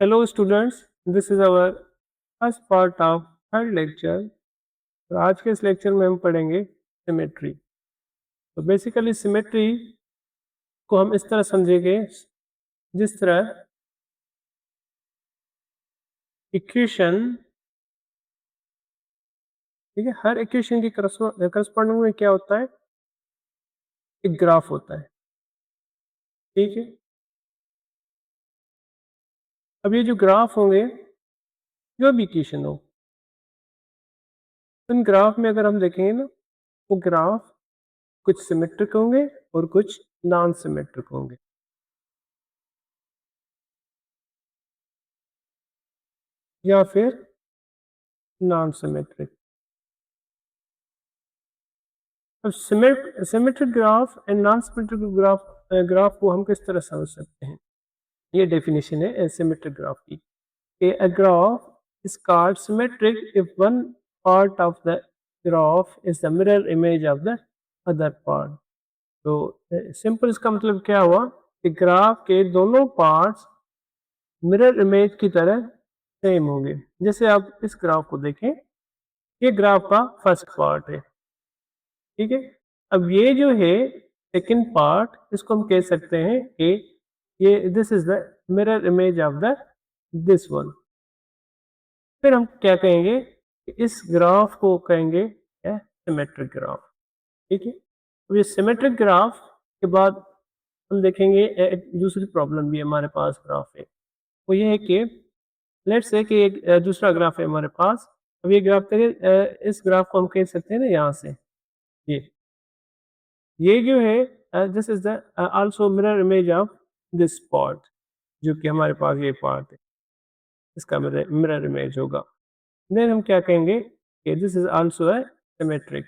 Hello students, this is our first part of third lecture। तो आज के इस लेक्चर में हम पढ़ेंगे सिमेट्री। तो बेसिकली सिमेट्री को हम इस तरह समझेंगे जिस तरह इक्वेशन, ठीक है, हर इक्वेशन की करस्पॉन्डिंग में क्या होता है, एक ग्राफ होता है। ठीक है, अब ये जो ग्राफ होंगे, जो भी इक्वेशन हो, उन ग्राफ में अगर हम देखेंगे ना, वो ग्राफ कुछ सिमेट्रिक होंगे और कुछ नॉन सिमेट्रिक होंगे। या फिर नॉन सिमेट्रिक। अब symmetric graph and non symmetric graph को हम किस तरह समझ सकते हैं? ये डेफिनेशन है सिमेट्रिक ग्राफ की। A graph is called symmetric if one part of the graph is the mirror image of the other part। तो सिंपल इसका मतलब क्या हुआ कि ग्राफ के दोनों पार्ट्स मिरर इमेज की तरह सेम होंगे। जैसे आप इस ग्राफ को देखें, ये ग्राफ का फर्स्ट पार्ट है, ठीक है। अब ये जो है सेकंड पार्ट, इसको हम कह सकते हैं कि ये this is the mirror image of the this one. फिर हम क्या कहेंगे कि इस ग्राफ को कहेंगे सिमेट्रिक ग्राफ। ठीक है, अब ये सिमेट्रिक ग्राफ के बाद हम देखेंगे एक दूसरी प्रॉब्लम भी हमारे पास ग्राफ है। वो ये है कि लेट्स से कि एक दूसरा ग्राफ है हमारे पास। अब ये ग्राफ देखिए, इस ग्राफ को हम कह सकते हैं ना, यहाँ से ये जो है this is the also mirror image of this part, जो कि हमारे पास ये पार्ट है, इसका मिरर इमेज होगा। देन हम क्या कहेंगे कि दिस इज आल्सो है सिमेट्रिक।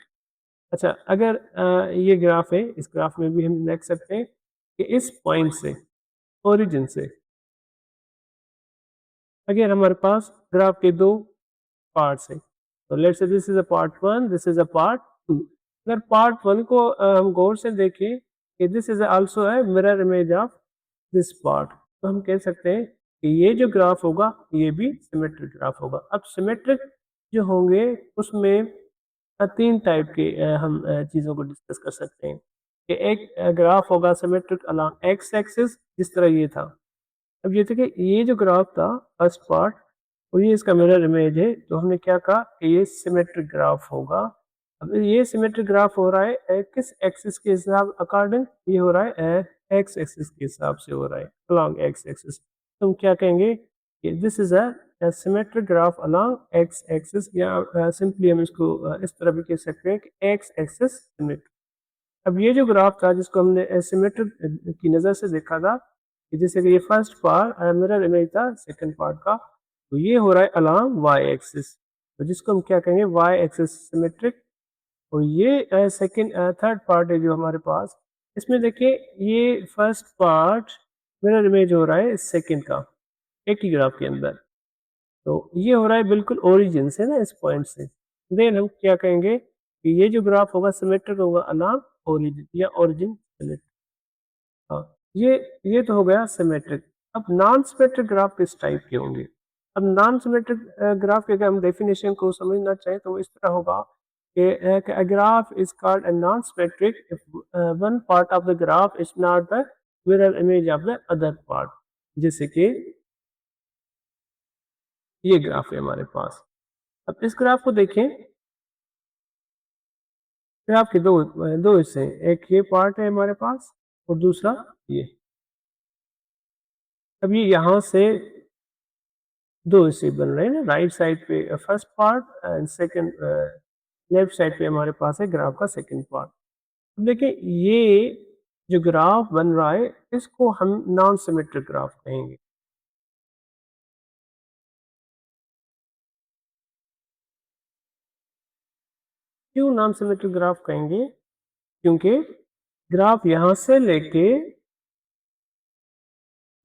अच्छा, अगर ये ग्राफ है, इस ग्राफ में भी हम देख सकते हैं कि इस पॉइंट से, ओरिजिन से, अगर हमारे पास ग्राफ के दो पार्ट्स हैं, तो let's say this is a part one, this is a part two. अगर पार्ट वन को हम गौर से देखें कि दिस इज आल्सो है mirror image of this part, तो हम कह सकते हैं कि ये जो ग्राफ होगा ये भी सिमेट्रिक ग्राफ होगा। अब सिमेट्रिक जो होंगे उसमें तीन टाइप के हम चीज़ों को डिस्कस कर सकते हैं कि एक ग्राफ होगा सिमेट्रिक अलॉन्ग एक्स एक्सिस, जिस तरह ये था। अब ये देखिए, ये जो ग्राफ था फर्स्ट पार्ट, और ये इसका मिरर इमेज है, तो हमने क्या कहा कि ये सिमेट्रिक ग्राफ होगा। अब ये सिमेट्रिक ग्राफ हो रहा है किस एक्सिस के हिसाब अकॉर्डिंग? ये हो रहा है एक्स एक्सिस के हिसाब से हो रहा है, अलॉन्ग एक्स एक्सिस। तो हम क्या कहेंगे कि this is a symmetric graph along x axis, या सिंपली हम इसको इस तरह भी कह सकते हैं कि एक्स एक्सिस सिमेट्रिक। अब ये जो ग्राफ था जिसको हमने सिमेट्रिक की नज़र से देखा था, कि जैसे कि ये फर्स्ट पार्ट मिरर इमेज था सेकंड पार्ट का, तो ये हो रहा है अलॉन्ग वाई एक्सिस, तो जिसको हम क्या कहेंगे वाई एक्सिस सिमेट्रिक। और ये सेकंड थर्ड पार्ट है जो हमारे पास, इसमें देखिए ये फर्स्ट पार्ट मिरर इमेज हो रहा है सेकंड का, एक ही ग्राफ के अंदर। तो ये हो रहा है बिल्कुल ओरिजिन से ना, इस पॉइंट से। देन हम क्या कहेंगे कि ये जो ग्राफ होगा सिमेट्रिक होगा अलॉन्ग ओरिजिन, या ओरिजिन सिमेट्रिक। हाँ, ये तो हो गया सिमेट्रिक। अब नॉन सिमेट्रिक ग्राफ किस टाइप के होंगे? अब नॉन सिमेट्रिक ग्राफ के अगर हम डेफिनेशन को समझना चाहें तो वो इस तरह होगा कि a graph is called a non-symmetric if one part of the graph is not the mirror image of the other part। जैसे कि ये ग्राफ है हमारे पास। अब इस ग्राफ को देखें, ग्राफ के दो हिस्से हैं, एक ये पार्ट है हमारे पास और दूसरा ये। अब ये यहाँ से दो हिस्से बन रहे हैं ना, राइट साइड पे first part and second, left side पे हमारे पास है ग्राफ का सेकंड पार्ट। अब देखिए ये जो ग्राफ बन रहा है इसको हम नॉन सिमेट्रिक ग्राफ कहेंगे। क्यों नॉन सिमेट्रिक ग्राफ कहेंगे? क्योंकि ग्राफ यहाँ से लेके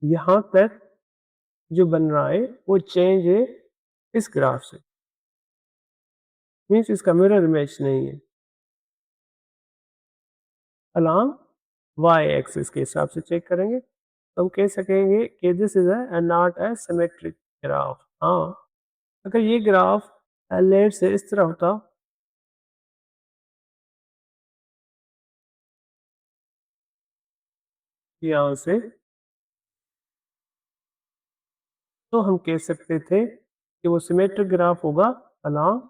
यहाँ तक जो बन रहा है वो चेंज है इस ग्राफ से, मीन्स इसका मिरर इमेज नहीं है, अलॉन्ग वाई एक्सिस के हिसाब से चेक करेंगे। हम कह सकेंगे कि this is a not a symmetric graph. हाँ, अगर ये ग्राफ लेट से इस तरह होता, यहाँ से, तो हम कह सकते थे कि वो सिमेट्रिक ग्राफ होगा अलोंग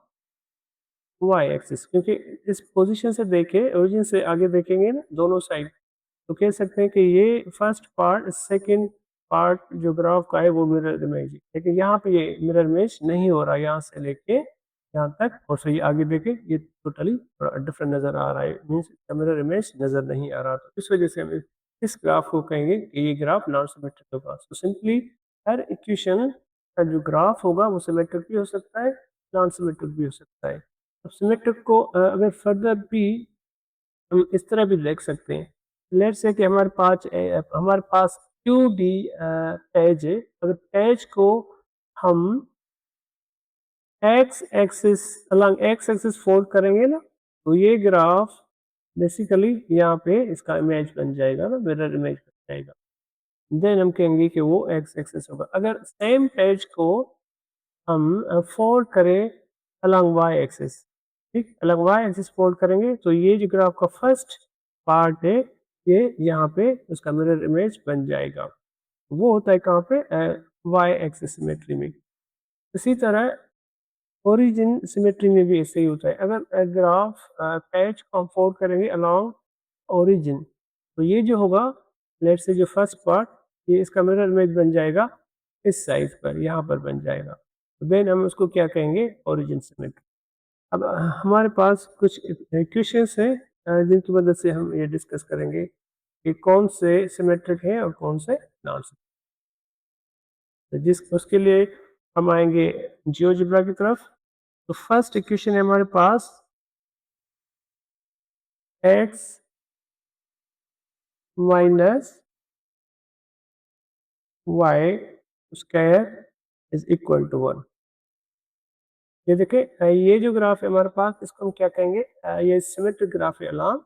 वाई एक्सिस, क्योंकि इस पोजीशन से देखे, ओरिजिन से आगे देखेंगे ना दोनों साइड, तो कह सकते हैं कि ये फर्स्ट पार्ट सेकंड पार्ट जो ग्राफ का है वो मिरर इमेज है, लेकिन यहाँ पे ये मिरर इमेज नहीं हो रहा, यहाँ से लेके यहाँ तक, और सही आगे देखे ये टोटली डिफरेंट नजर आ रहा है, मीन्स मिरर इमेज नजर नहीं आ रहा, तो इस वजह से हम इस ग्राफ को कहेंगे कि ये ग्राफ नॉन सिमेट्रिक होगा। तो सिंपली हर इक्वेशन का जो ग्राफ होगा वो सिमेट्रिक भी हो सकता है, नॉन सिमेट्रिक भी हो सकता है। अब सिमेट्रिक को अगर फर्दर भी हम इस तरह भी देख सकते हैं, लेट्स से कि हमारे पास क्यू डी पेज है, अगर पेज को हम x axis along x axis fold करेंगे ना, तो ये ग्राफ बेसिकली यहाँ पे इसका इमेज बन जाएगा ना, मिरर इमेज बन जाएगा, देन हम कहेंगे कि वो एक्स एक्सिस होगा। अगर सेम पेज को हम फोल्ड करें अलॉन्ग वाई एक्सिस, ठीक, अलॉन्ग वाई एक्सिस फोल्ड करेंगे, तो ये जो ग्राफ का फर्स्ट पार्ट है ये यहाँ पे उसका मिरर इमेज बन जाएगा, वो होता है कहाँ पे, वाई एक्सिस सिमेट्री में। इसी तरह ओरिजिन सिमेट्री में भी ऐसे ही होता है, अगर ग्राफ पैच को हम फोल्ड करेंगे अलॉन्ग ओरिजिन, तो ये जो होगा, लेट से जो फर्स्ट पार्ट, ये इसका मिरर इमेज बन जाएगा इस साइज पर, यहाँ पर बन जाएगा, तो देन हम उसको क्या कहेंगे, ओरिजिन सिमेट्री। अब हमारे पास कुछ क्वेश्चंस हैं जिनकी मदद से हम ये डिस्कस करेंगे कि कौन से सिमेट्रिक है और कौन से नॉन सिमेट्रिक। तो जिस उसके लिए हम आएंगे जियोजेब्रा की तरफ। तो फर्स्ट इक्वेशन है हमारे पास x minus y square is equal to 1। ये देखिए, ये जो ग्राफ है हमारे पास, इसको हम क्या कहेंगे, ये सिमेट्रिक ग्राफ है अलॉन्ग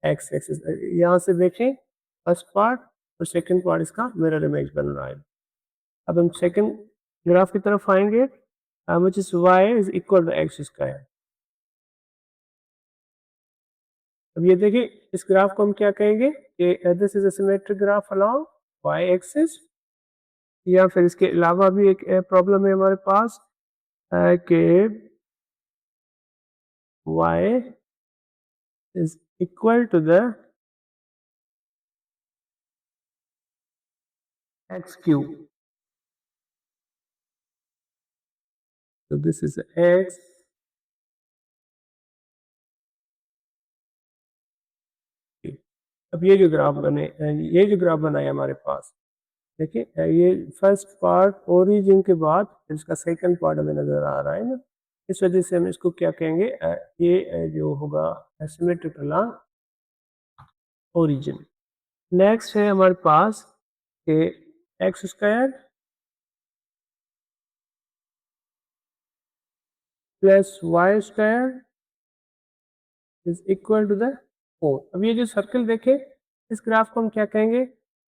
एक्स एक्सिस। यहाँ से देखें फर्स्ट पार्ट और सेकंड पार्ट इसका मिरर इमेज बन रहा है। अब हम सेकंड ग्राफ की तरफ आएंगे, which is y is equal to x square. अब ये देखिए, इस ग्राफ को हम क्या कहेंगे कि this is a symmetric graph along y axis, या फिर इसके अलावा भी एक प्रॉब्लम है हमारे पास कि y is equal to the x cube. So this is x, अब ये जो ग्राफ बने, ये जो ग्राफ बना है हमारे पास, देखिए ये फर्स्ट पार्ट ओरिजिन के बाद इसका सेकंड पार्ट हमें नजर आ रहा है ना, इस वजह से हम इसको क्या कहेंगे, ये जो होगा सिमेट्रिक अलॉन्ग ओरिजिन। नेक्स्ट है हमारे पास कि x square plus y square is equal to the 4। अब ये जो सर्कल देखे, इस ग्राफ को हम क्या कहेंगे,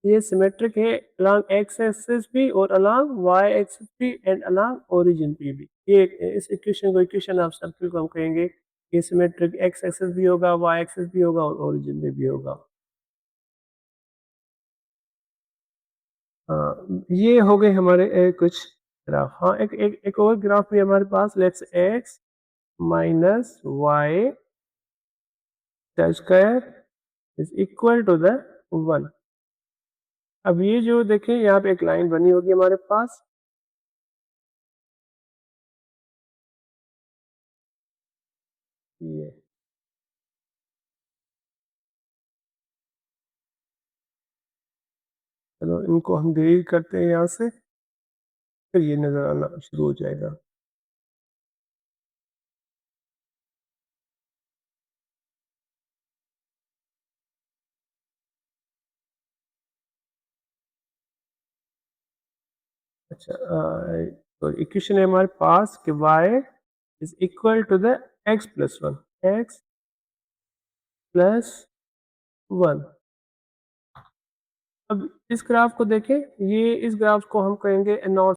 ये सिमेट्रिक है अलॉन्ग एक्स एक्सिस भी और अलॉन्ग वाई एक्सिस भी एंड अलॉन्ग ओरिजिन पे भी। ये इस इक्वेशन को, इक्वेशन ऑफ सर्कल को हम कहेंगे ये सिमेट्रिक एक्स एक्सिस भी होगा, वाई एक्सिस भी होगा और ओरिजिन में भी होगा। हाँ, ये हो गए हमारे कुछ ग्राफ। हाँ, एक और ग्राफ भी हमारे पास, let's x minus y square is equal to the 1। अब ये जो देखें, यहाँ पे एक लाइन बनी होगी हमारे पास, ये चलो इनको हम डिलीट करते हैं यहाँ से, फिर ये नजर आना शुरू हो जाएगा। अच्छा, तो इक्वेशन है हमारे पास कि y is equal to the x plus 1, x plus 1। अब इस ग्राफ को देखें, ये इस ग्राफ को हम कहेंगे नॉर्थ